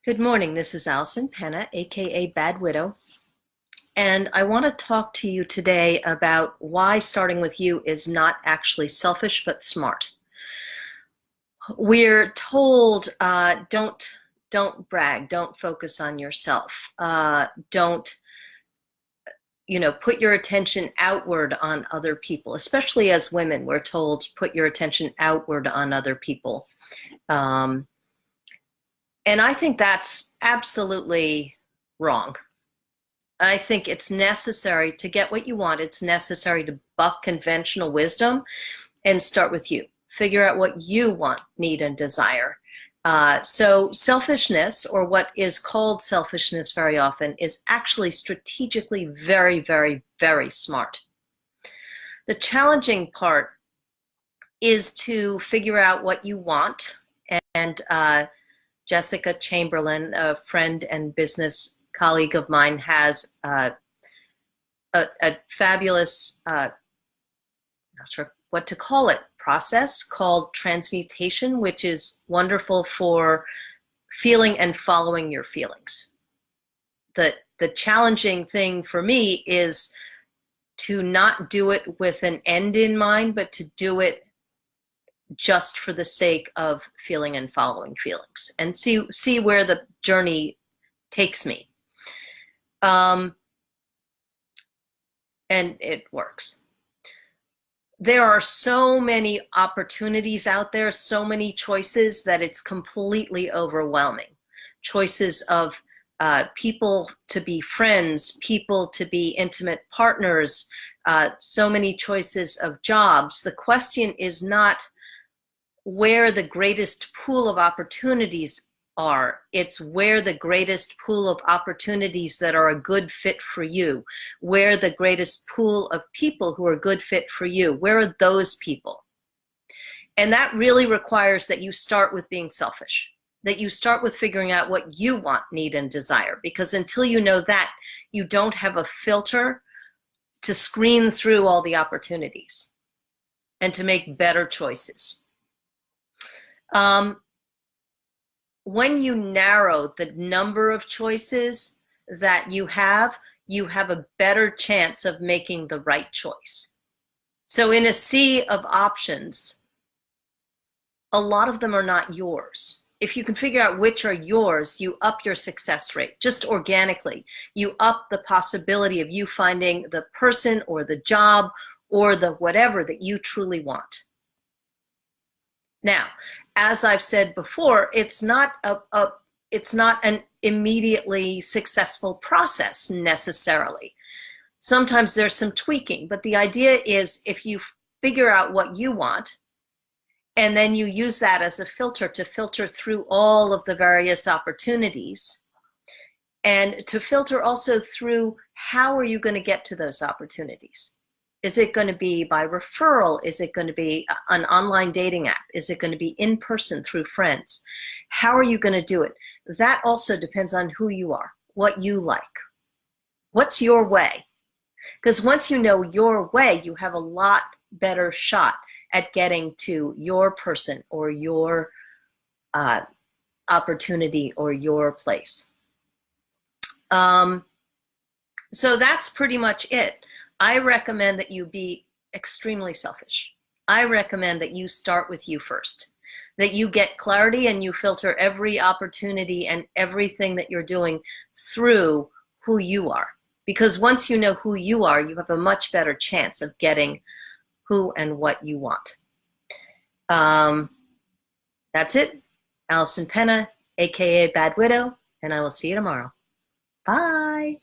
Good morning. This is Allison Penna, aka Bad Widow, and I want to talk to you today about why starting with you is not actually selfish but smart. We're told don't brag, don't focus on yourself, don't put your attention outward on other people. Especially as women, we're told put your attention outward on other people. Um, and I think that's absolutely wrong. I think it's necessary to get what you want. It's necessary to buck conventional wisdom and start with you. Figure out what you want, need, and desire. So selfishness, or what is called selfishness very often, is actually strategically very, very, very smart. The challenging part is to figure out what you want. And Jessica Chamberlain, a friend and business colleague of mine, has a fabulous, not sure what to call it, process called Transmutation, which is wonderful for feeling and following your feelings. The challenging thing for me is to not do it with an end in mind, but to do it just for the sake of feeling and following feelings, and see where the journey takes me. And it works. There are so many opportunities out there, so many choices, that it's completely overwhelming. Choices of people to be friends, people to be intimate partners, so many choices of jobs. The question is not where the greatest pool of opportunities are. It's where the greatest pool of opportunities that are a good fit for you, where the greatest pool of people who are a good fit for you, where are those people? And that really requires that you start with being selfish, that you start with figuring out what you want, need, and desire, because until you know that, you don't have a filter to screen through all the opportunities and to make better choices. When you narrow the number of choices that you have a better chance of making the right choice. So in a sea of options, a lot of them are not yours. If you can figure out which are yours, you up your success rate just organically. You up the possibility of you finding the person or the job or the whatever that you truly want. Now, as I've said before, it's not an immediately successful process necessarily. Sometimes there's some tweaking, but the idea is if you figure out what you want, and then you use that as a filter to filter through all of the various opportunities, and to filter also through how are you going to get to those opportunities. Is it going to be by referral? Is it going to be an online dating app? Is it going to be in person through friends? How are you going to do it? That also depends on who you are, what you like. What's your way? Because once you know your way, you have a lot better shot at getting to your person or your opportunity or your place. So that's pretty much it. I recommend that you be extremely selfish. I recommend that you start with you first, that you get clarity and you filter every opportunity and everything that you're doing through who you are. Because once you know who you are, you have a much better chance of getting who and what you want. That's it. Allison Penna, aka Bad Widow, and I will see you tomorrow. Bye.